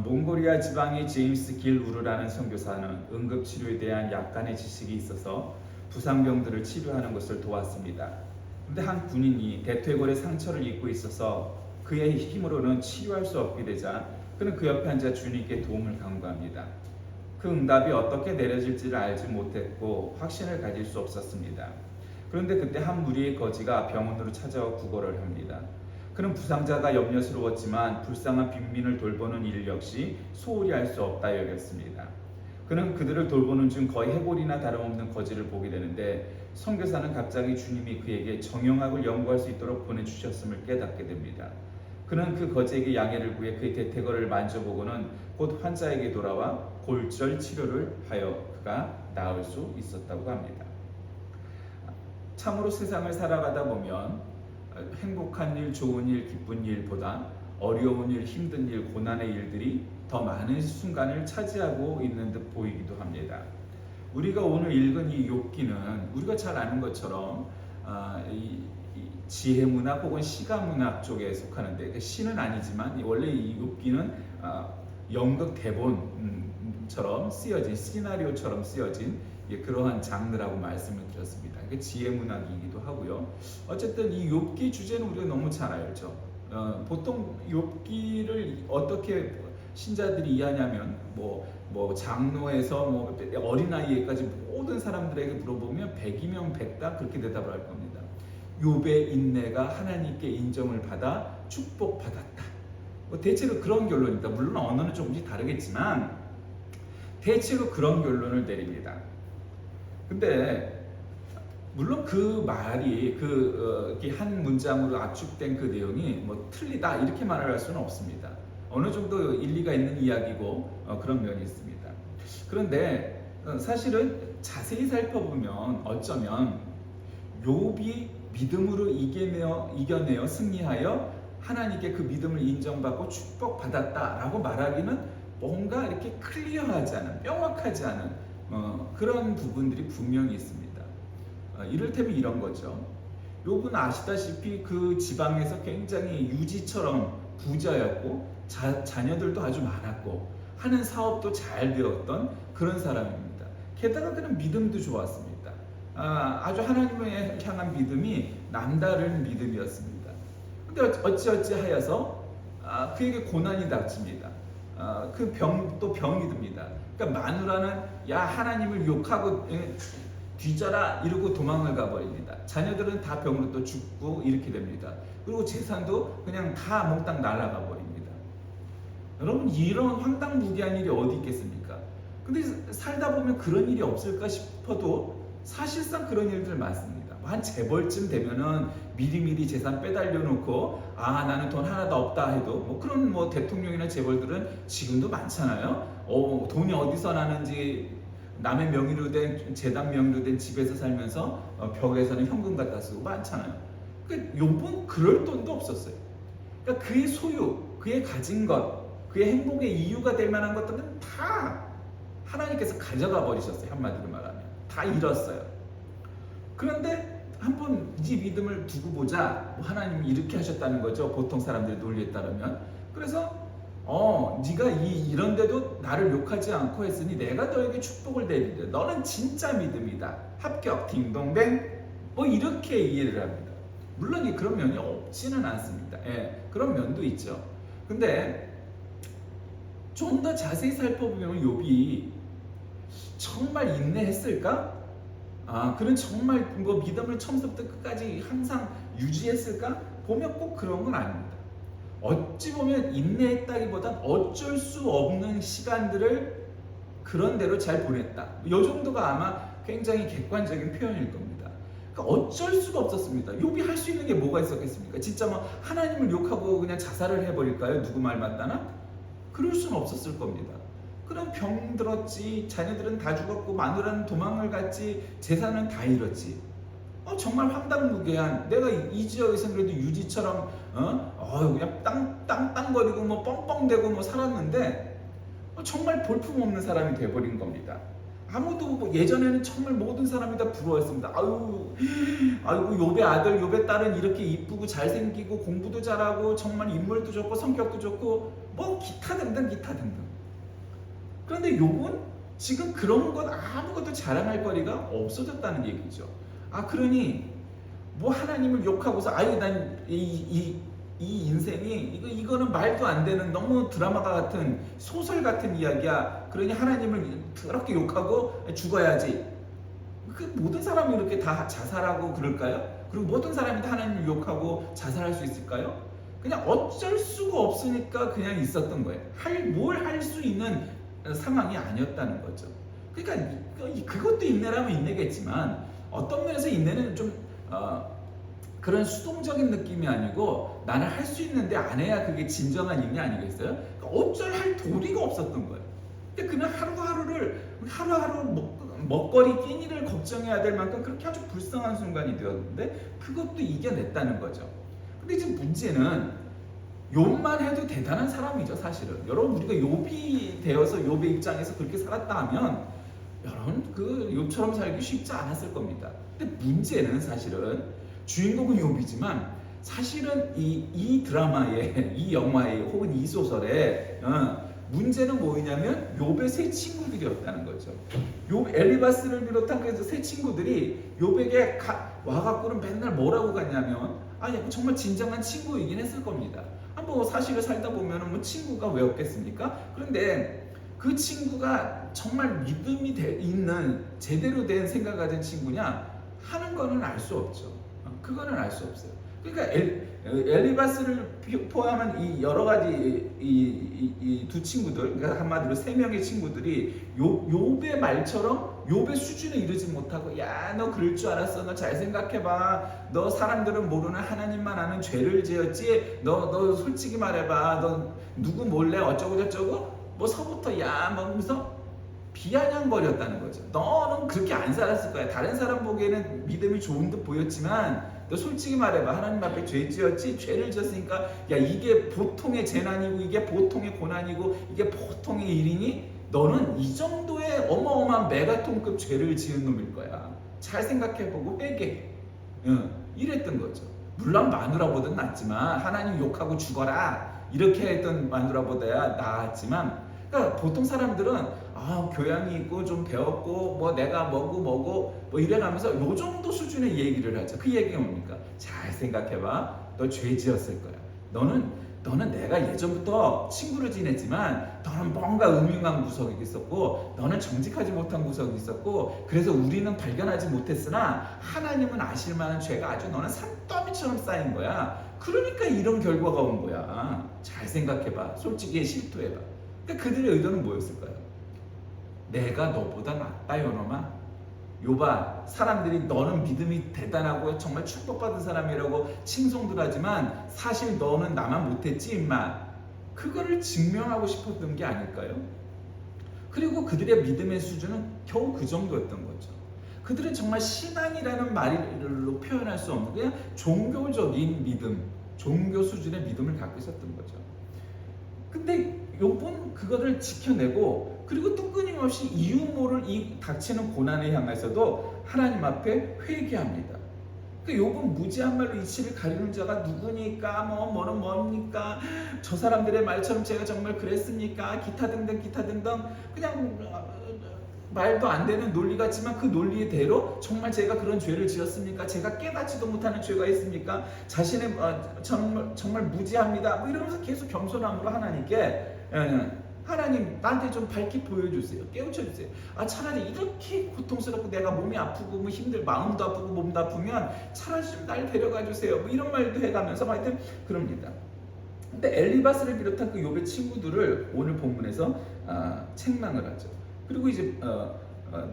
몽골리아 지방의 제임스 길 우르라는 선교사는 응급치료에 대한 약간의 지식이 있어서 부상병들을 치료하는 것을 도왔습니다. 그런데 한 군인이 대퇴골에 상처를 입고 있어서 그의 힘으로는 치료할 수 없게 되자 그는 그 옆에 앉아 주님께 도움을 간구합니다. 그 응답이 어떻게 내려질지를 알지 못했고 확신을 가질 수 없었습니다. 그런데 그때 한 무리의 거지가 병원으로 찾아와 구걸을 합니다. 그는 부상자가 염려스러웠지만 불쌍한 빈민을 돌보는 일 역시 소홀히 할 수 없다 여겼습니다. 그는 그들을 돌보는 중 거의 해골이나 다름없는 거지를 보게 되는데 선교사는 갑자기 주님이 그에게 정형학을 연구할 수 있도록 보내주셨음을 깨닫게 됩니다. 그는 그 거지에게 양해를 구해 그의 대퇴골을 만져보고는 곧 환자에게 돌아와 골절 치료를 하여 그가 나을 수 있었다고 합니다. 참으로 세상을 살아가다 보면 행복한 일, 좋은 일, 기쁜 일보다 어려운 일, 힘든 일, 고난의 일들이 더 많은 순간을 차지하고 있는 듯 보이기도 합니다. 우리가 오늘 읽은 이 욥기는 우리가 잘 아는 것처럼 이 지혜문학 혹은 시가문학 쪽에 속하는데 시는 아니지만 원래 이 욥기는 연극 대본처럼 쓰여진 시나리오처럼 쓰여진 그러한 장르라고 말씀을 드렸습니다. 이게 지혜문학이기도 하고요. 어쨌든 이 욥기 주제는 우리가 너무 잘 알죠. 보통 욥기를 어떻게 신자들이 이해하냐면 뭐 장로에서 뭐 어린아이까지 모든 사람들에게 물어보면 100이면 100다 그렇게 대답을 할 겁니다. 욥의 인내가 하나님께 인정을 받아 축복받았다. 대체로 그런 결론입니다. 물론 언어는 조금씩 다르겠지만 대체로 그런 결론을 내립니다. 근데 물론 그 말이 한 문장으로 압축된 그 내용이 뭐 틀리다 이렇게 말을 할 수는 없습니다. 어느 정도 일리가 있는 이야기고 그런 면이 있습니다. 그런데 사실은 자세히 살펴보면 어쩌면 욥이 믿음으로 이겨내어 승리하여 하나님께 그 믿음을 인정받고 축복받았다라고 말하기는 뭔가 이렇게 클리어하지 않은, 명확하지 않은 그런 부분들이 분명히 있습니다. 이를테면 이런 거죠. 욥은 아시다시피 그 지방에서 굉장히 유지처럼 부자였고 자녀들도 아주 많았고 하는 사업도 잘 되었던 그런 사람입니다. 게다가 그는 믿음도 좋았습니다. 아주 하나님을 향한 믿음이 남다른 믿음이었습니다. 근데 어찌어찌 하여서 그에게 고난이 닥칩니다. 그 또 병이 듭니다. 그러니까 마누라는 야 하나님을 욕하고 뒤져라 이러고 도망을 가버립니다. 자녀들은 다 병으로 또 죽고 이렇게 됩니다. 그리고 재산도 그냥 다 몽땅 날아가 버립니다. 여러분 이런 황당무계한 일이 어디 있겠습니까? 근데 살다 보면 그런 일이 없을까 싶어도 사실상 그런 일들 많습니다. 한 재벌쯤 되면은 미리미리 재산 빼달려 놓고 나는 돈 하나도 없다 해도 뭐 그런 뭐 대통령이나 재벌들은 지금도 많잖아요. 돈이 어디서 나는지 남의 명의로 된 재단 명의로 된 집에서 살면서 벽에서는 현금 갖다 쓰고 많잖아요. 그러니까 욥은 그럴 돈도 없었어요. 그러니까 그의 소유, 그의 가진 것, 그의 행복의 이유가 될 만한 것들은 다 하나님께서 가져가 버리셨어요. 한마디로 말하면 다 잃었어요. 그런데 한번 네 믿음을 두고 보자. 하나님이 이렇게 하셨다는 거죠. 보통 사람들의 논리에 따르면. 그래서 네가 이런데도 나를 욕하지 않고 했으니 내가 너에게 축복을 내리리라. 너는 진짜 믿음이다. 합격 딩동댕. 뭐 이렇게 이해를 합니다. 물론 그런 면이 없지는 않습니다. 그런 면도 있죠. 근데 좀 더 자세히 살펴보면 욥이 정말 인내했을까? 그는 정말 뭐 믿음을 처음부터 끝까지 항상 유지했을까? 보면 꼭 그런 건 아닙니다. 어찌 보면 인내했다기보단 어쩔 수 없는 시간들을 그런 대로 잘 보냈다. 이 정도가 아마 굉장히 객관적인 표현일 겁니다. 그러니까 어쩔 수가 없었습니다. 욥이 할 수 있는 게 뭐가 있었겠습니까? 진짜 뭐 하나님을 욕하고 그냥 자살을 해버릴까요? 누구 말 맞다나? 그럴 수는 없었을 겁니다. 그럼 병 들었지, 자녀들은 다 죽었고 마누라는 도망을 갔지, 재산은 다 잃었지. 정말 황당무계한, 내가 이 지역에서 그래도 유지처럼 그냥 땅거리고 뭐 뻥뻥대고 뭐 살았는데 정말 볼품없는 사람이 돼버린 겁니다. 아무도 뭐 예전에는 정말 모든 사람이 다 부러워했습니다. 아이고 욥의 아들, 욥의 딸은 이렇게 이쁘고 잘생기고 공부도 잘하고 정말 인물도 좋고 성격도 좋고 뭐 기타 등등 기타 등등. 그런데 욥은 지금 그런 것 아무것도 자랑할 거리가 없어졌다는 얘기죠. 그러니 뭐 하나님을 욕하고서 아유 난 이 인생이 이거는 말도 안 되는 너무 드라마가 같은 소설 같은 이야기야. 그러니 하나님을 더럽게 욕하고 죽어야지. 그 모든 사람이 이렇게 다 자살하고 그럴까요? 그리고 모든 사람이 다 하나님을 욕하고 자살할 수 있을까요? 그냥 어쩔 수가 없으니까 그냥 있었던 거예요. 뭘 할 수 있는 상황이 아니었다는 거죠. 그러니까 그것도 인내라면 인내겠지만 어떤 면에서 인내는 좀 그런 수동적인 느낌이 아니고 나는 할 수 있는데 안 해야 그게 진정한 인내 아니겠어요? 그러니까 어쩔 할 도리가 없었던 거예요. 근데 그냥 하루하루 먹거리 끼니를 걱정해야 될 만큼 그렇게 아주 불쌍한 순간이 되었는데 그것도 이겨냈다는 거죠. 근데 이제 문제는 욥만 해도 대단한 사람이죠, 사실은. 여러분 우리가 욥이 되어서 욥의 입장에서 그렇게 살았다 하면 여러분 그 욥처럼 살기 쉽지 않았을 겁니다. 근데 문제는 사실은 주인공은 욥이지만 사실은 이 드라마에, 이 영화에 혹은 이 소설에 문제는 뭐냐면 욥의 세 친구들이었다는 거죠. 욥 엘리바스를 비롯한 그래서 세 친구들이 욥에게 와갖고는 맨날 뭐라고 갔냐면 정말 진정한 친구이긴 했을 겁니다. 뭐 사실을 살다 보면은 뭐 친구가 왜 없겠습니까? 그런데 그 친구가 정말 믿음이 있는 제대로 된 생각을 가진 친구냐 하는 거는 알 수 없죠. 그거는 알 수 없어요. 그러니까 엘리바스를 포함한 이 여러 가지 이 두 친구들, 그러니까 한마디로 세 명의 친구들이 욥의 말처럼 욥의 수준에 이르지 못하고 야 너 그럴 줄 알았어. 너 잘 생각해봐. 너 사람들은 모르는 하나님만 아는 죄를 지었지. 너 솔직히 말해봐. 너 누구 몰래 어쩌고 저쩌고 뭐 서부터 야 뭐 하면서 비아냥거렸다는 거죠. 너는 그렇게 안 살았을 거야. 다른 사람 보기에는 믿음이 좋은 듯 보였지만 너 솔직히 말해봐. 하나님 앞에 죄 지었지? 죄를 지었으니까 야 이게 보통의 재난이고 이게 보통의 고난이고 이게 보통의 일이니? 너는 이 정도의 어마어마한 메가톤급 죄를 지은 놈일 거야. 잘 생각해보고 회개해. 이랬던 거죠. 물론 마누라보다는 낫지만 하나님 욕하고 죽어라 이렇게 했던 마누라보다야 나았지만 그러니까 보통 사람들은 교양이 있고 좀 배웠고 뭐 내가 뭐고 뭐 이래가면서 요 정도 수준의 얘기를 하죠. 그 얘기가 뭡니까? 잘 생각해봐. 너 죄 지었을 거야. 너는 내가 예전부터 친구를 지냈지만 너는 뭔가 음흉한 구석이 있었고 너는 정직하지 못한 구석이 있었고 그래서 우리는 발견하지 못했으나 하나님은 아실 만한 죄가 아주 너는 산더미처럼 쌓인 거야. 그러니까 이런 결과가 온 거야. 잘 생각해봐. 솔직히 실토해봐. 그러니까 그들의 의도는 뭐였을까요? 내가 너보다 낫다 요놈아. 욥아, 사람들이 너는 믿음이 대단하고 정말 축복받은 사람이라고 칭송들 하지만 사실 너는 나만 못했지 임마. 그거를 증명하고 싶었던 게 아닐까요? 그리고 그들의 믿음의 수준은 겨우 그 정도였던 거죠. 그들은 정말 신앙이라는 말로 표현할 수 없는 그냥 종교적인 믿음, 종교 수준의 믿음을 갖고 있었던 거죠. 근데 욥은 그거를 지켜내고 그리고 또 끊임없이 이유 모를 이 닥치는 고난에 향해서도 하나님 앞에 회개합니다. 그러니까 욥은 무지한 말로 이치를 가리는 자가 누구니까 뭐는 뭡니까 저 사람들의 말처럼 제가 정말 그랬습니까 기타 등등 그냥 말도 안 되는 논리 같지만 그 논리대로 정말 제가 그런 죄를 지었습니까? 제가 깨닫지도 못하는 죄가 있습니까? 자신의 정말 무지합니다. 뭐 이러면서 계속 겸손함으로 하나님께 하나님 나한테 좀 밝히 보여주세요. 깨우쳐주세요. 차라리 이렇게 고통스럽고 내가 몸이 아프고 뭐 마음도 아프고 몸도 아프면 차라리 좀 날 데려가 주세요. 뭐 이런 말도 해가면서 하여튼 그럽니다. 근데 엘리바스를 비롯한 그 욥의 친구들을 오늘 본문에서 책망을 하죠. 그리고 이제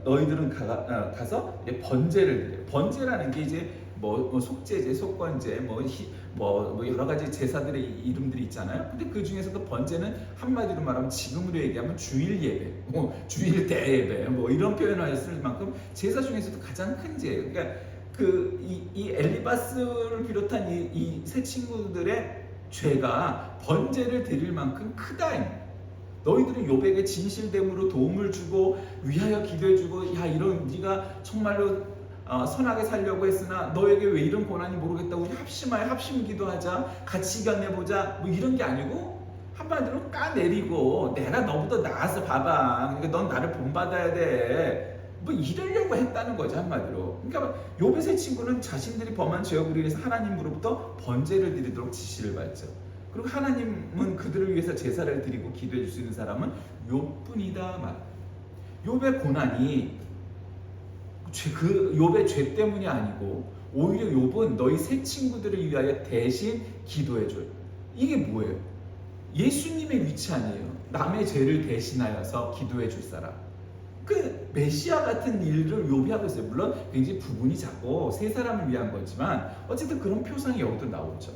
너희들은 가서 이제 번제를 드려요. 번제라는 게 이제 뭐 속죄제, 속건제, 뭐 여러 가지 제사들의 이름들이 있잖아요. 근데 그 중에서도 번제는 한마디로 말하면 지금으로 얘기하면 주일 예배, 주일 대예배, 뭐 이런 표현을 쓸 만큼 제사 중에서도 가장 큰 제예요. 그러니까 이 엘리바스를 비롯한 이 세 친구들의 죄가 번제를 드릴 만큼 크다. 너희들은 욥에게 진실됨으로 도움을 주고 위하여 기도해주고 야 이런 네가 정말로 선하게 살려고 했으나 너에게 왜 이런 고난이 모르겠다고 우리 합심하여 합심 기도하자 같이 견내보자 뭐 이런 게 아니고 한마디로 까내리고 내가 너보다 나아서 봐봐. 그러니까 넌 나를 본받아야 돼. 뭐 이러려고 했다는 거죠, 한마디로. 그러니까 욥의 세 친구는 자신들이 범한 죄악으로 인해서 하나님으로부터 번제를 드리도록 지시를 받죠. 그리고 하나님은 그들을 위해서 제사를 드리고 기도해 줄 수 있는 사람은 욥뿐이다 말. 욥의 고난이 그 욥의 죄 때문이 아니고 오히려 욥은 너희 세 친구들을 위하여 대신 기도해 줘요. 이게 뭐예요? 예수님의 위치 아니에요. 남의 죄를 대신하여서 기도해 줄 사람. 그 메시아 같은 일을 욥이 하고 있어요. 물론 굉장히 부분이 작고 세 사람을 위한 거지만 어쨌든 그런 표상이 여기도 나오죠.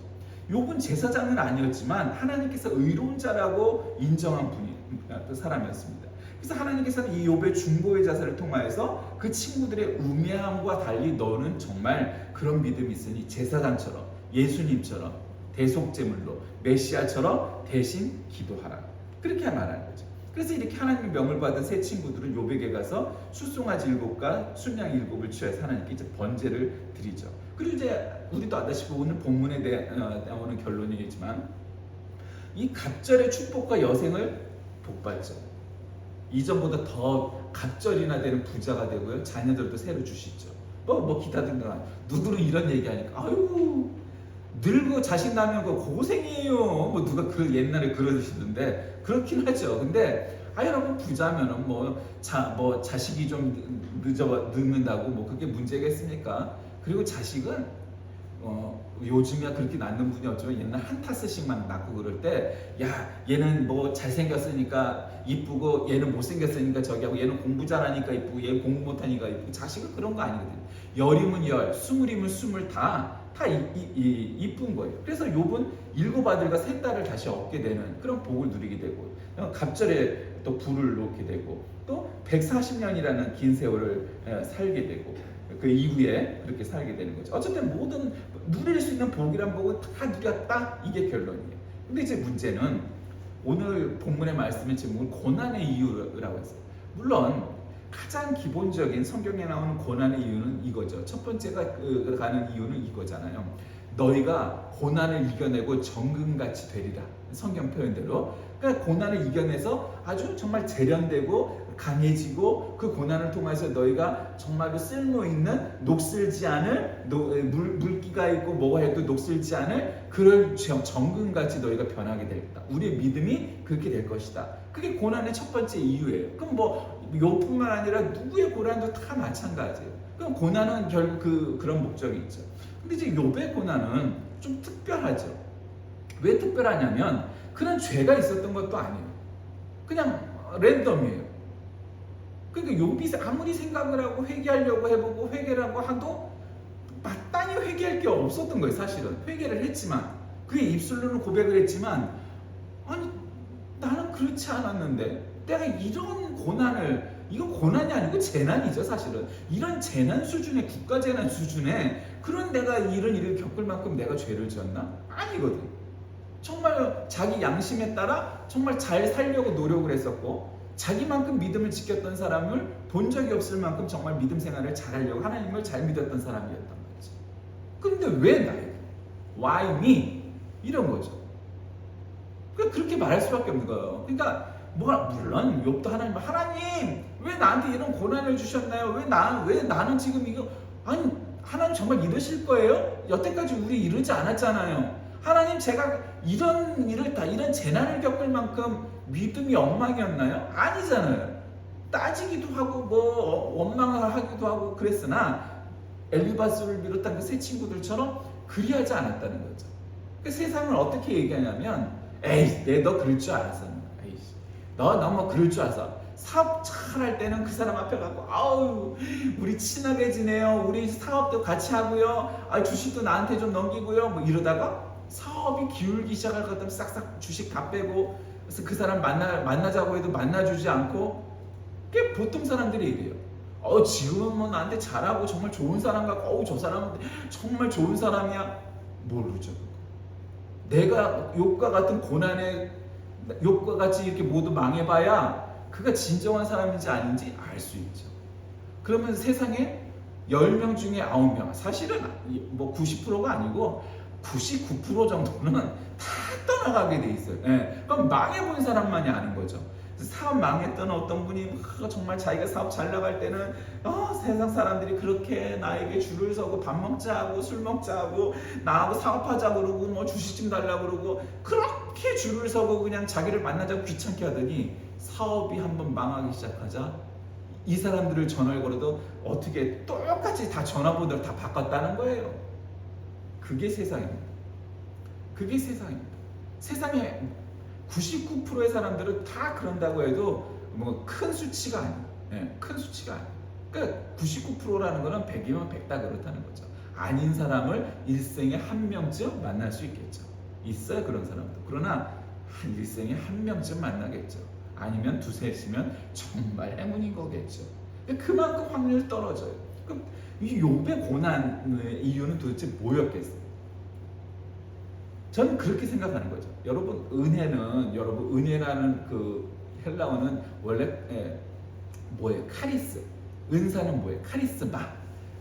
욥은 제사장은 아니었지만 하나님께서 의로운 자라고 인정한 사람이었습니다. 그래서 하나님께서는 이 욥의 중보의 자세를 통하여서 그 친구들의 우매함과 달리 너는 정말 그런 믿음이 있으니 제사장처럼 예수님처럼 대속제물로 메시아처럼 대신 기도하라. 그렇게 말하는 거죠. 그래서 이렇게 하나님의 명을 받은 세 친구들은 욥에게 가서 숫송아지 7과 순양 7을 취해서 하나님께 이제 번제를 드리죠. 그리고 이제 우리도 아다시피 오늘 본문에 나오는 결론이지만 이 갑절의 축복과 여생을 복받죠. 이전보다 더 갑절이나 되는 부자가 되고요. 자녀들도 새로 주시죠. 뭐 기타 등등. 누구는 이런 얘기하니까 아유 늙고 자식 낳으면 그 고생이에요. 뭐 누가 그 옛날에 그러시던데 그렇긴 하죠. 근데 여러분 부자면은 자식이 좀 늦는다고 뭐 그게 문제겠습니까? 그리고 자식은 요즘이야 그렇게 낳는 분이 없지만 옛날 한 타스씩만 낳고 그럴 때 야 얘는 뭐 잘생겼으니까 이쁘고 얘는 못생겼으니까 저기하고 얘는 공부 잘하니까 이쁘고 얘는 공부 못하니까 이쁘고 자식은 그런 거 아니거든요. 열이면 열, 스물이면 스물 다 이쁜 거예요. 그래서 욥은 7아들과 3딸을 다시 얻게 되는 그런 복을 누리게 되고 갑절에 또 불을 놓게 되고 또 140년이라는 긴 세월을 살게 되고 그 이후에 그렇게 살게 되는 거죠. 어쨌든 모든 누릴 수 있는 복이란 복은 다 누렸다. 이게 결론이에요. 근데 이제 문제는 오늘 본문의 말씀의 제목은 고난의 이유라고 했어요. 물론 가장 기본적인 성경에 나오는 고난의 이유는 이거죠. 첫 번째가 가는 이유는 이거잖아요. 너희가 고난을 이겨내고 정금같이 되리라. 성경 표현대로. 그러니까 고난을 이겨내서 아주 정말 재련되고 강해지고 그 고난을 통해서 너희가 정말로 쓸모있는 녹슬지 않을 물기가 있고 뭐가 해도 녹슬지 않을 그런 정금같이 너희가 변하게 되겠다. 우리의 믿음이 그렇게 될 것이다. 그게 고난의 첫 번째 이유예요. 그럼 욥뿐만 아니라 누구의 고난도 다 마찬가지예요. 그럼 고난은 결국 그런 목적이 있죠. 근데 이제 욥의 고난은 좀 특별하죠. 왜 특별하냐면 그런 죄가 있었던 것도 아니에요. 그냥 랜덤이에요. 그러니까 욥이 아무리 생각을 하고 회개하려고 해보고 회개라고 하도 마땅히 회개할 게 없었던 거예요. 사실은 회개를 했지만 그의 입술로는 고백을 했지만 아니 나는 그렇지 않았는데 내가 이런 고난을 이건 고난이 아니고 재난이죠. 사실은 이런 재난 수준의 국가 재난 수준의 그런 내가 이런 일을 겪을 만큼 내가 죄를 지었나? 아니거든. 정말 자기 양심에 따라 정말 잘 살려고 노력을 했었고 자기만큼 믿음을 지켰던 사람을 본 적이 없을 만큼 정말 믿음 생활을 잘하려고 하나님을 잘 믿었던 사람이었던 거지. 그런데 왜 나에게? Why me? 이런 거죠. 그렇게 말할 수밖에 없는 거예요. 그러니까 물론 욥도 하나님 왜 나한테 이런 고난을 주셨나요? 왜 나는 지금 이거 아니 하나님 정말 이러실 거예요? 여태까지 우리 이러지 않았잖아요. 하나님 제가 이런 일을 이런 재난을 겪을 만큼 믿음이 엉망이었나요? 아니잖아요. 따지기도 하고 원망을 하기도 하고 그랬으나 엘리바스를 비롯한 그 세 친구들처럼 그리하지 않았다는 거죠. 그 세상을 어떻게 얘기하냐면 에이 너 그럴 줄 알았어. 에이 너 뭐 그럴 줄 알았어. 사업 잘할 때는 그 사람 앞에 가고 아우 우리 친하게 지내요. 우리 사업도 같이 하고요. 주식도 나한테 좀 넘기고요. 뭐 이러다가 사업이 기울기 시작할 것 같으면 싹싹 주식 다 빼고 그래서 그 사람 만나자고 해도 만나주지 않고 그게 보통 사람들이 이래요. 지금은 뭐 나한테 잘하고 정말 좋은 사람 같고 저 사람은 정말 좋은 사람이야. 모르죠. 내가 욥과 같은 고난에 욥과 같이 이렇게 모두 망해봐야 그가 진정한 사람인지 아닌지 알 수 있죠. 그러면 세상에 10명 중에 9명 사실은 뭐 90%가 아니고 99% 정도는 다 떠나가게 돼 있어요. 예. 그럼 망해본 사람만이 아는 거죠. 사업 망했던 어떤 분이 정말 자기가 사업 잘 나갈 때는 세상 사람들이 그렇게 나에게 줄을 서고 밥 먹자 하고 술 먹자 하고 나하고 사업하자 그러고 뭐 주식 좀 달라 그러고 그렇게 줄을 서고 그냥 자기를 만나자고 귀찮게 하더니 사업이 한번 망하기 시작하자 이 사람들을 전화를 걸어도 어떻게 똑같이 다 전화번호를 다 바꿨다는 거예요. 그게 세상입니다. 그게 세상입니다. 세상에 99%의 사람들은 다 그런다고 해도 뭐 큰 수치가 아니에요. 예, 큰 수치가 아니에요. 그러니까 99%라는 거는 100이면 100다 그렇다는 거죠. 아닌 사람을 일생에 한 명쯤 만날 수 있겠죠. 있어요, 그런 사람도. 그러나 일생에 한 명쯤 만나겠죠. 아니면 두셋이면 정말 행운인 거겠죠. 그만큼 확률이 떨어져요. 그럼 이 욥의 고난의 이유는 도대체 뭐였겠어요? 저는 그렇게 생각하는 거죠. 여러분 은혜라는 그 헬라어는 원래 뭐예요? 카리스. 은사는 뭐예요? 카리스마.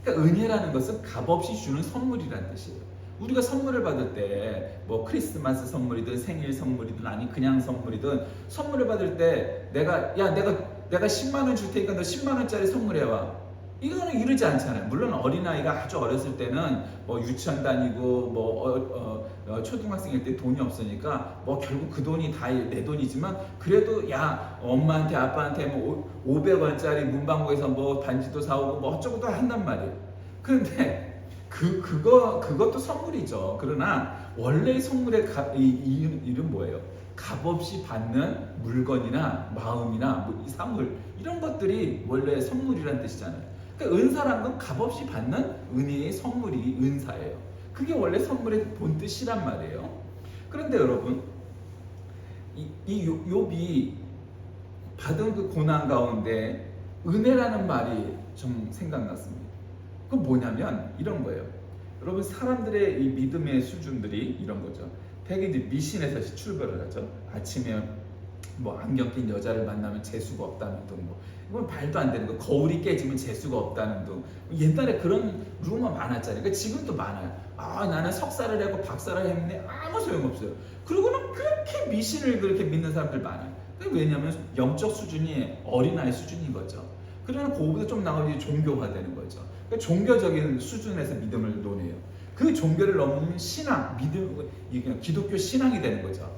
그러니까 은혜라는 것은 값없이 주는 선물이라는 뜻이에요. 우리가 선물을 받을 때 뭐 크리스마스 선물이든 생일 선물이든 아니 그냥 선물이든 선물을 받을 때 내가 10만 원 줄 테니까 너 10만 원짜리 선물해 와. 이거는 이러지 않잖아요. 물론 어린아이가 아주 어렸을 때는 뭐 유치원 다니고 뭐 초등학생일 때 돈이 없으니까 뭐 결국 그 돈이 다 내 돈이지만 그래도 야 엄마한테 아빠한테 뭐 500원짜리 문방구에서 뭐 반지도 사오고 뭐 어쩌고도 한단 말이에요. 그런데 그것도 선물이죠. 그러나 원래 선물의 이유는 뭐예요? 값없이 받는 물건이나 마음이나 뭐 이 사물 이런 것들이 원래 선물이라는 뜻이잖아요. 그러니까 은사란 건 값없이 받는 은혜의 선물이 은사예요. 그게 원래 선물의 본뜻이란 말이에요. 그런데 여러분 이 욥이 받은 그 고난 가운데 은혜라는 말이 좀 생각났습니다. 그건 뭐냐면 이런 거예요. 여러분 사람들의 이 믿음의 수준들이 이런 거죠. 되게 이제 미신에서 출발을 하죠. 아침에 뭐 안경 낀 여자를 만나면 재수가 없다는 등 뭐 이건 말도 안 되는 거. 거울이 깨지면 재수가 없다는 등 옛날에 그런 루머 많았잖아요. 그러니까 지금도 많아요. 나는 석사를 하고 박사를 했는데 아무 소용없어요. 그리고는 그렇게 미신을 그렇게 믿는 사람들 많아요. 왜냐하면 영적 수준이 어린아이 수준인 거죠. 그러나 그거보다 좀 나가면 종교화되는 거죠. 그러니까 종교적인 수준에서 믿음을 논해요. 그 종교를 넘으면 신앙, 믿음, 기독교 신앙이 되는 거죠.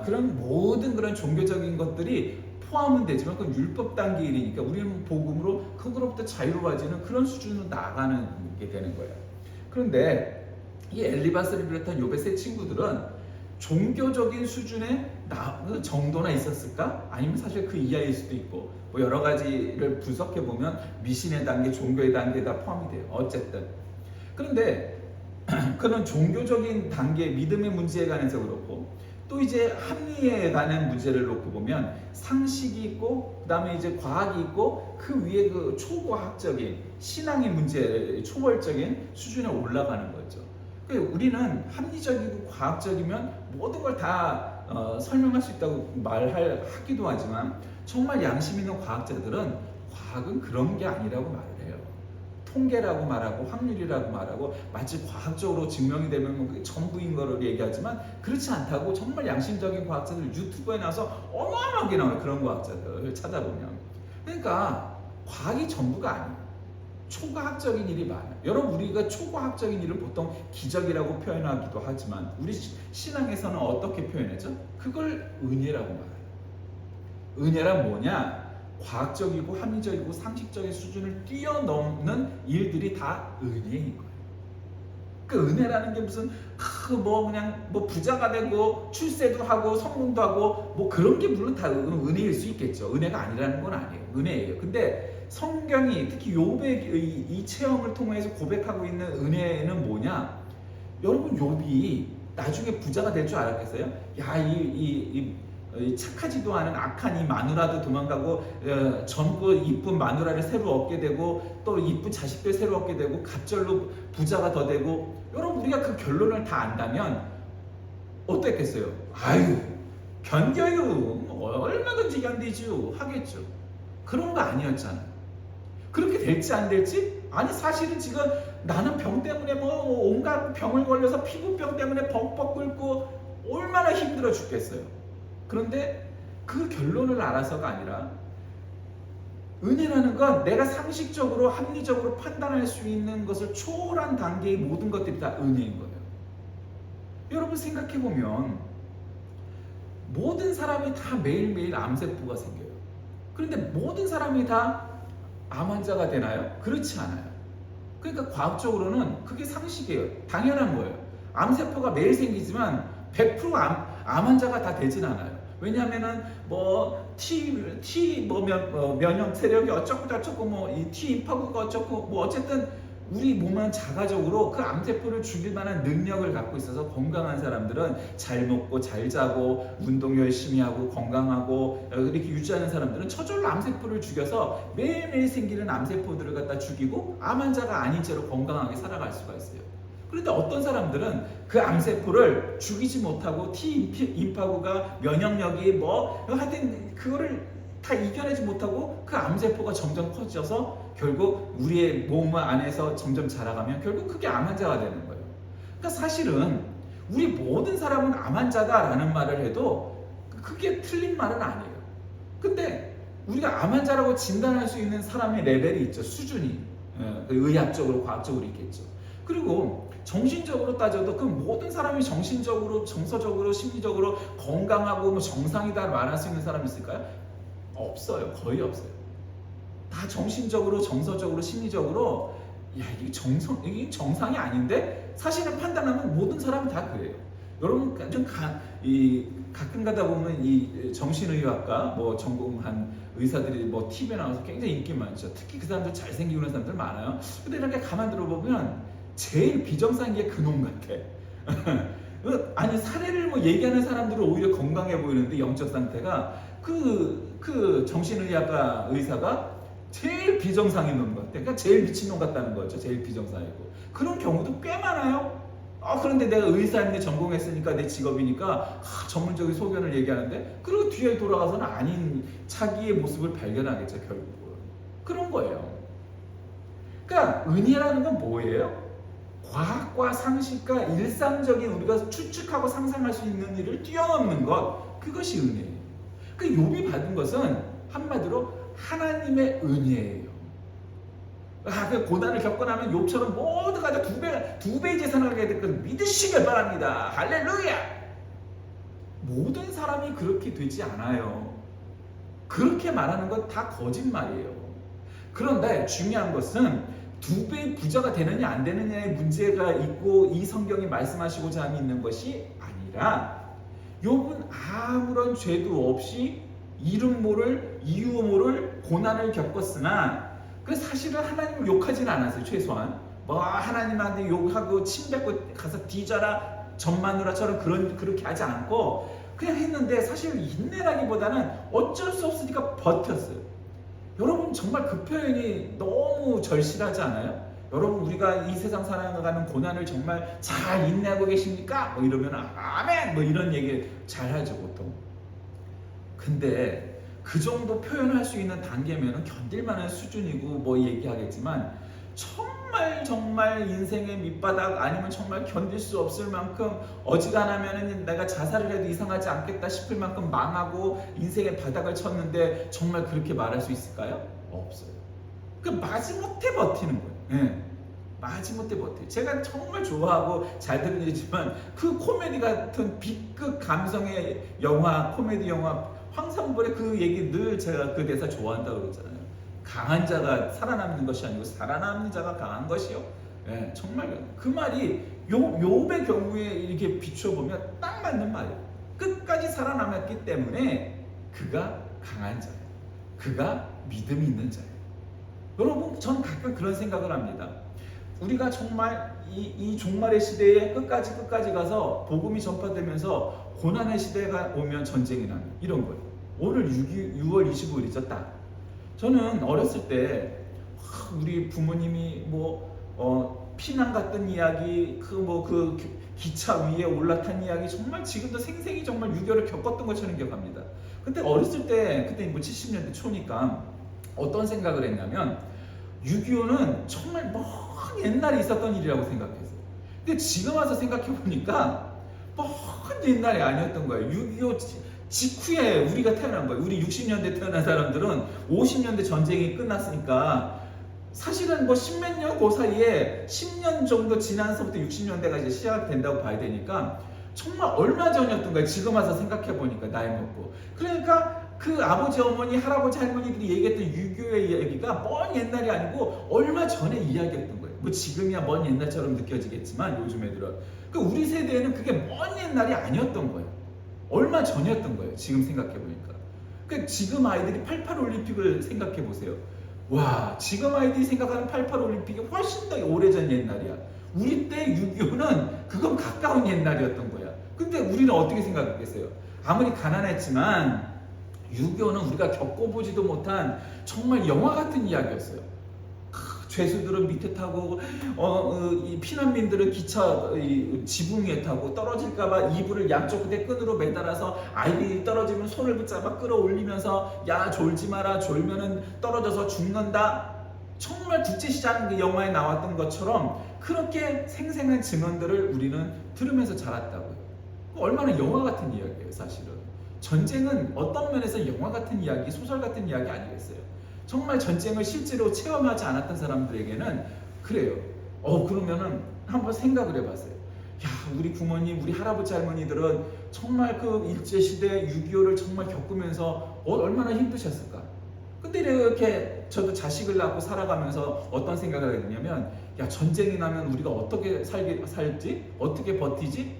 그런 모든 그런 종교적인 것들이 포함은 되지만 그건 율법 단계 일이니까 우리는 복음으로 그거로부터 자유로워지는 그런 수준으로 나아가는 게 되는 거예요. 그런데 이 엘리바스를 비롯한 욥의 세 친구들은 종교적인 수준의 정도나 있었을까? 아니면 사실 그 이하일 수도 있고 뭐 여러 가지를 분석해 보면 미신의 단계, 종교의 단계에 다 포함이 돼요. 어쨌든 그런데 그런 종교적인 단계, 믿음의 문제에 관해서 그렇고 또 이제 합리에 관한 문제를 놓고 보면 상식이 있고 그다음에 이제 과학이 있고 그 위에 그 초과학적인 신앙의 문제, 초월적인 수준에 올라가는 거죠. 그러니까 우리는 합리적이고 과학적이면 모든 걸 다 설명할 수 있다고 하기도 하지만 정말 양심 있는 과학자들은 과학은 그런 게 아니라고 말을 해요. 통계라고 말하고 확률이라고 말하고 마치 과학적으로 증명이 되면 그게 전부인 거를 얘기하지만 그렇지 않다고 정말 양심적인 과학자들 유튜브에 나와서 어마어마하게 나와요. 그런 과학자들을 찾아보면. 그러니까 과학이 전부가 아니에요. 초과학적인 일이 많아요. 여러분 우리가 초과학적인 일을 보통 기적이라고 표현하기도 하지만 우리 신앙에서는 어떻게 표현하죠? 그걸 은혜라고 말해요. 은혜란 뭐냐? 과학적이고 합리적이고 상식적인 수준을 뛰어넘는 일들이 다 은혜인 거예요. 그 은혜라는 게 무슨 그냥 부자가 되고 출세도 하고 성공도 하고 뭐 그런 게 물론 다 은혜일 수 있겠죠. 은혜가 아니라는 건 아니에요. 은혜예요. 근데 성경이 특히 욥의 이 체험을 통해서 고백하고 있는 은혜는 뭐냐? 여러분 욥이 나중에 부자가 될 줄 알았겠어요? 착하지도 않은 악한 이 마누라도 도망가고 젊고 이쁜 마누라를 새로 얻게 되고 또 이쁜 자식들 새로 얻게 되고 갑절로 부자가 더 되고 여러분 우리가 그 결론을 다 안다면 어땠겠어요? 견뎌요. 얼마든지 견디죠. 하겠죠. 그런 거 아니었잖아요. 그렇게 될지 안 될지? 아니 사실은 지금 나는 병 때문에 뭐 온갖 병을 걸려서 피부병 때문에 벅벅 끓고 얼마나 힘들어 죽겠어요. 그런데 그 결론을 알아서가 아니라 은혜라는 건 내가 상식적으로 합리적으로 판단할 수 있는 것을 초월한 단계의 모든 것들이 다 은혜인 거예요. 여러분 생각해보면 모든 사람이 다 매일매일 암세포가 생겨요. 그런데 모든 사람이 다 암 환자가 되나요? 그렇지 않아요. 그러니까 과학적으로는 그게 상식이에요. 당연한 거예요. 암세포가 매일 생기지만 100% 암 환자가 다 되진 않아요. 왜냐하면은 뭐 면역 세력이 어쩌고 저쩌고 뭐 이 T 임파구가 어쩌고 뭐 어쨌든 우리 몸은 자가적으로 그 암세포를 죽일 만한 능력을 갖고 있어서 건강한 사람들은 잘 먹고 잘 자고 운동 열심히 하고 건강하고 이렇게 유지하는 사람들은 저절로 암세포를 죽여서 매일매일 생기는 암세포들을 갖다 죽이고 암 환자가 아닌 채로 건강하게 살아갈 수가 있어요. 그런데 어떤 사람들은 그 암세포를 죽이지 못하고 T 임파구가 면역력이 뭐 하여튼 그거를 다 이겨내지 못하고 그 암세포가 점점 커져서 결국 우리의 몸 안에서 점점 자라가면 결국 그게 암 환자가 되는 거예요. 그러니까 사실은 우리 모든 사람은 암 환자다라는 말을 해도 그게 틀린 말은 아니에요. 근데 우리가 암 환자라고 진단할 수 있는 사람의 레벨이 있죠. 수준이 의학적으로 과학적으로 있겠죠. 그리고 정신적으로 따져도 그 모든 사람이 정신적으로 정서적으로 심리적으로 건강하고 뭐 정상이다 말할 수 있는 사람이 있을까요? 없어요. 거의 없어요. 다 정신적으로 정서적으로 심리적으로 야 이게 정상이 아닌데 사실은 판단하면 모든 사람이 다 그래요. 여러분 좀 가끔 가다 보면 이 정신의학과 뭐 전공한 의사들이 뭐 TV에 나와서 굉장히 인기 많죠. 특히 그 사람들 잘생기고 그런 사람들 많아요. 근데 이렇게 가만 들어보면 제일 비정상인 게 그놈 같아. 아니 사례를 뭐 얘기하는 사람들은 오히려 건강해 보이는데 영적 상태가 그 정신의학과 의사가 제일 비정상인 놈 같아. 그러니까 제일 미친놈 같다는 거죠. 제일 비정상이고. 그런 경우도 꽤 많아요. 그런데 내가 의사인데 전공했으니까 내 직업이니까 전문적인 소견을 얘기하는데 그리고 뒤에 돌아가서는 아닌 자기의 모습을 발견하겠죠. 결국은. 그런 거예요. 그러니까 은혜라는 건 뭐예요? 과학과 상식과 일상적인 우리가 추측하고 상상할 수 있는 일을 뛰어넘는 것, 그것이 은혜예요. 그 욥이 받은 것은 한마디로 하나님의 은혜예요. 그 고난을 겪고 나면 욥처럼 모두가 다 두 배의 재산을 하게 될 것을 믿으시길 바랍니다. 할렐루야! 모든 사람이 그렇게 되지 않아요. 그렇게 말하는 건 다 거짓말이에요. 그런데 중요한 것은 2배의 부자가 되느냐 안 되느냐의 문제가 있고 이 성경이 말씀하시고자 있는 것이 아니라 욥은 아무런 죄도 없이 이름 모를 이유 모를 고난을 겪었으나 그 사실은 하나님을 욕하지는 않았어요. 최소한 뭐 하나님한테 욕하고 침 뱉고 가서 뒤져라 전마누라처럼 그렇게 하지 않고 그냥 했는데 사실 인내라기보다는 어쩔 수 없으니까 버텼어요. 여러분 정말 그 표현이 너무 절실하지 않아요? 여러분 우리가 이 세상 살아가는 고난을 정말 잘 인내하고 계십니까? 뭐 이러면 아멘! 뭐 이런 얘기 잘 하죠 보통. 근데 그 정도 표현할 수 있는 단계면 견딜 만한 수준이고 뭐 얘기하겠지만 정말 인생의 밑바닥 아니면 정말 견딜 수 없을 만큼 어지간하면 내가 자살을 해도 이상하지 않겠다 싶을 만큼 망하고 인생의 바닥을 쳤는데 정말 그렇게 말할 수 있을까요? 없어요. 그 마지못해 버티는 거예요. 네. 마지못해 버텨요. 제가 정말 좋아하고 잘 듣는 얘기지만 그 코미디 같은 B급 감성의 영화, 코미디 영화 황산벌의 그 얘기 늘 제가 그 대사 좋아한다고 그러잖아요. 강한 자가 살아남는 것이 아니고 살아남는 자가 강한 것이요. 예, 정말 그 말이 욥의 경우에 이렇게 비춰보면 딱 맞는 말이에요. 끝까지 살아남았기 때문에 그가 강한 자예요. 그가 믿음이 있는 자예요. 여러분 저는 가끔 그런 생각을 합니다. 우리가 정말 이 종말의 시대에 끝까지 가서 복음이 전파되면서 고난의 시대가 오면 전쟁이 나면 이런 거예요. 오늘 6월 25일이죠 딱. 저는 어렸을 때 우리 부모님이 피난 갔던 이야기 그 기차 위에 올라탄 이야기 정말 지금도 생생히 정말 6.25를 겪었던 것처럼 기억합니다. 근데 어렸을 때 그때 70년대 초니까 어떤 생각을 했냐면 6.25는 정말 먼 옛날에 있었던 일이라고 생각했어요. 근데 지금 와서 생각해 보니까 먼 옛날이 아니었던 거예요. 6.25 직후에 우리가 태어난 거예요. 우리 60년대 태어난 사람들은 50년대 전쟁이 끝났으니까 사실은 뭐 십몇 년 그 사이에 10년 정도 지나서부터 60년대가 이제 시작된다고 봐야 되니까 정말 얼마 전이었던 거예요. 지금 와서 생각해 보니까 나이 먹고. 그러니까 그 아버지, 어머니, 할아버지, 할머니들이 얘기했던 6.25의 이야기가 먼 옛날이 아니고 얼마 전의 이야기였던 거예요. 뭐 지금이야 먼 옛날처럼 느껴지겠지만 요즘 애들은 그 우리 세대에는 그게 먼 옛날이 아니었던 거예요. 얼마 전이었던 거예요. 지금 생각해 보니까. 그러니까 지금 아이들이 88 올림픽을 생각해 보세요. 와, 지금 아이들이 생각하는 88 올림픽이 훨씬 더 오래전 옛날이야. 우리 때 6.25는 그건 가까운 옛날이었던 거야. 근데 우리는 어떻게 생각했겠어요? 아무리 가난했지만 6.25는 우리가 겪어보지도 못한 정말 영화 같은 이야기였어요. 죄수들은 밑에 타고 이 피난민들은 기차 지붕 위에 타고 떨어질까봐 이불을 양쪽 끝에 끈으로 매달아서 아이들이 떨어지면 손을 붙잡아 끌어올리면서 야 졸지 마라, 졸면은 떨어져서 죽는다. 정말 국제시장 그 영화에 나왔던 것처럼 그렇게 생생한 증언들을 우리는 들으면서 자랐다고요. 얼마나 영화 같은 이야기예요. 사실은 전쟁은 어떤 면에서 영화 같은 이야기, 소설 같은 이야기 아니겠어요? 정말 전쟁을 실제로 체험하지 않았던 사람들에게는 그래요. 그러면은 한번 생각을 해봤어요. 야, 우리 부모님, 우리 할아버지, 할머니들은 정말 그 일제시대 6.25를 정말 겪으면서 얼마나 힘드셨을까? 근데 이렇게 저도 자식을 낳고 살아가면서 어떤 생각을 하게 되냐면, 야, 전쟁이 나면 우리가 어떻게 살지? 어떻게 버티지?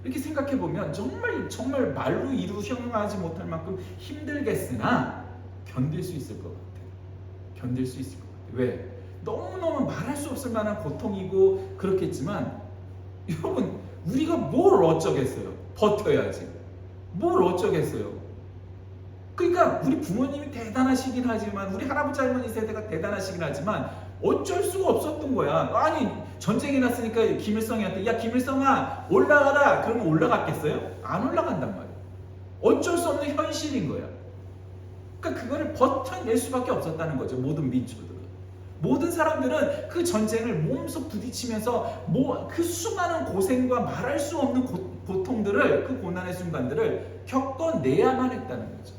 이렇게 생각해 보면 정말 말로 형용하지 못할 만큼 힘들겠으나 견딜 수 있을 것 같아요. 견딜 수 있을 것 같아요. 왜? 너무너무 말할 수 없을 만한 고통이고 그렇겠지만 여러분, 우리가 뭘 어쩌겠어요? 버텨야지. 뭘 어쩌겠어요? 그러니까 우리 부모님이 대단하시긴 하지만, 우리 할아버지 할머니 세대가 대단하시긴 하지만 어쩔 수가 없었던 거야. 아니, 전쟁이 났으니까 김일성이한테 야, 김일성아 올라가라 그러면 올라갔겠어요? 안 올라간단 말이야. 어쩔 수 없는 현실인 거야. 그러니까 그거를 버텨낼 수밖에 없었다는 거죠. 모든 민초들은, 모든 사람들은 그 전쟁을 몸소 부딪히면서 그 수많은 고생과 말할 수 없는 고통들을, 그 고난의 순간들을 겪어내야만 했다는 거죠.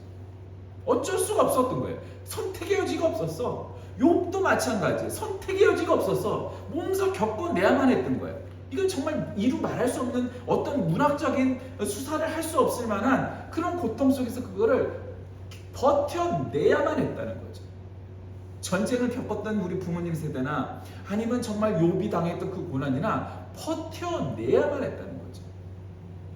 어쩔 수가 없었던 거예요. 선택의 여지가 없었어. 욥도 마찬가지. 선택의 여지가 없었어. 몸소 겪어내야만 했던 거예요. 이건 정말 이루 말할 수 없는 어떤 문학적인 수사를 할 수 없을 만한 그런 고통 속에서 그거를 버텨내야만 했다는 거죠. 전쟁을 겪었던 우리 부모님 세대나 아니면 정말 욥이 당했던 그 고난이나 버텨내야만 했다는 거죠.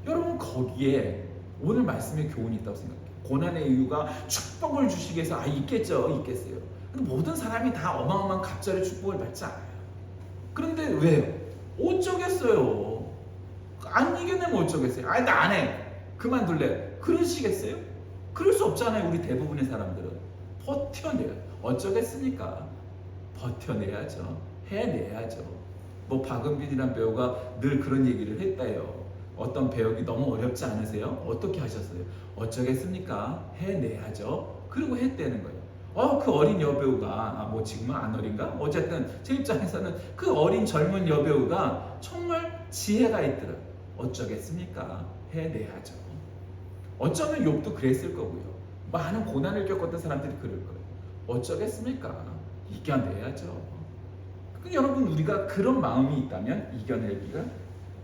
여러분, 거기에 오늘 말씀의 교훈이 있다고 생각해요. 고난의 이유가 축복을 주시기 위해서 있겠어요. 근데 모든 사람이 다 어마어마한 갑절의 축복을 받지 않아요. 그런데 왜요? 어쩌겠어요? 안 이겨내면 어쩌겠어요? 나 안 해. 그만둘래. 그러시겠어요? 그럴 수 없잖아요. 우리 대부분의 사람들은 버텨내요. 어쩌겠습니까? 버텨내야죠. 해내야죠. 뭐 박은빈이란 배우가 늘 그런 얘기를 했대요. 어떤 배역이 너무 어렵지 않으세요? 어떻게 하셨어요? 어쩌겠습니까? 해내야죠. 그리고 했다는 거예요. 그 어린 여배우가 뭐 지금은 안 어린가? 어쨌든 제 입장에서는 그 어린 젊은 여배우가 정말 지혜가 있더라. 어쩌겠습니까? 해내야죠. 어쩌면 욥도 그랬을 거고요. 많은 고난을 겪었던 사람들이 그럴 거예요. 어쩌겠습니까? 이겨내야죠. 여러분, 우리가 그런 마음이 있다면 이겨내기가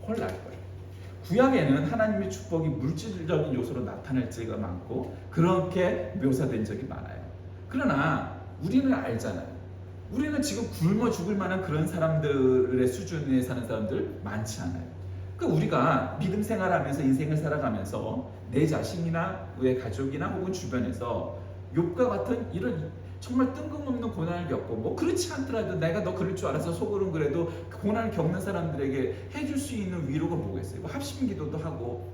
훨 나을 거예요. 구약에는 하나님의 축복이 물질적인 요소로 나타날 때가 많고 그렇게 묘사된 적이 많아요. 그러나 우리는 알잖아요. 우리는 지금 굶어 죽을 만한 그런 사람들의 수준에 사는 사람들 많지 않아요. 우리가 믿음 생활하면서 인생을 살아가면서 내 자신이나 내 가족이나 혹은 주변에서 욥과 같은 이런 정말 뜬금없는 고난을 겪고, 뭐 그렇지 않더라도 내가 너 그럴 줄 알아서 속으로는 그래도 고난을 겪는 사람들에게 해줄 수 있는 위로가 뭐겠어요? 뭐 합심기도도 하고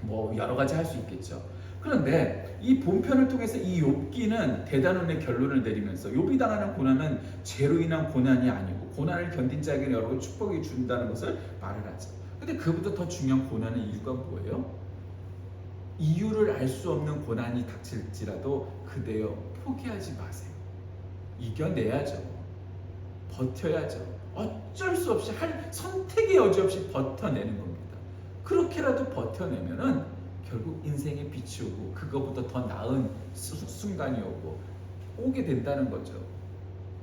뭐 여러 가지 할 수 있겠죠. 그런데 이 본편을 통해서 이 욥기는 대단원의 결론을 내리면서 욥이 당하는 고난은 죄로 인한 고난이 아니고 고난을 견딘 자에게 여러 축복이 준다는 것을 말을 하죠. 근데 그보다 더 중요한 고난의 이유가 뭐예요? 이유를 알 수 없는 고난이 닥칠지라도 그대여 포기하지 마세요. 이겨내야죠. 버텨야죠. 어쩔 수 없이 할 선택의 여지 없이 버텨내는 겁니다. 그렇게라도 버텨내면은 결국 인생의 빛이 오고 그거보다 더 나은 순간이 오게 된다는 거죠.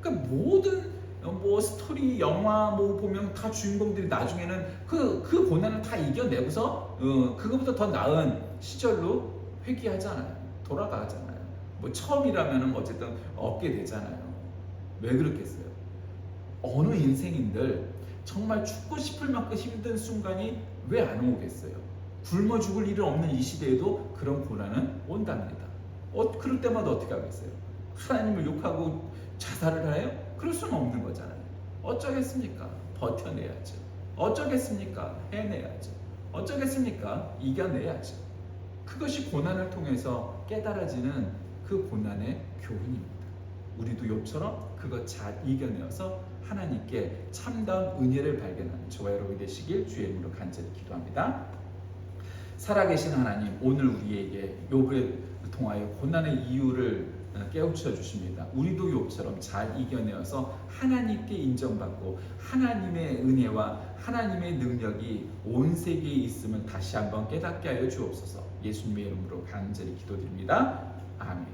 그러니까 모든 뭐 스토리, 영화 뭐 보면 다 주인공들이 나중에는 그 고난을 다 이겨내고서 그거보다 더 나은 시절로 회귀하잖아요. 돌아가잖아요. 뭐 처음이라면은 어쨌든 얻게 되잖아요. 왜 그렇겠어요? 어느 인생인들 정말 죽고 싶을 만큼 힘든 순간이 왜 안 오겠어요? 굶어 죽을 일은 없는 이 시대에도 그런 고난은 온답니다. 그럴 때마다 어떻게 하겠어요? 하나님을 욕하고 자살을 해요? 그럴 수는 없는 거잖아요. 어쩌겠습니까? 버텨내야죠. 어쩌겠습니까? 해내야죠. 어쩌겠습니까? 이겨내야죠. 그것이 고난을 통해서 깨달아지는 그 고난의 교훈입니다. 우리도 욥처럼 그것 잘 이겨내어서 하나님께 참다운 은혜를 발견하는 저와 여러분이 되시길 주의 이름으로 간절히 기도합니다. 살아계신 하나님, 오늘 우리에게 욥을 통하여 고난의 이유를 깨우쳐 주십니다. 우리도 욥처럼 잘 이겨내어서 하나님께 인정받고 하나님의 은혜와 하나님의 능력이 온 세계에 있음을 다시 한번 깨닫게 하여 주옵소서. 예수님의 이름으로 간절히 기도드립니다. 아멘.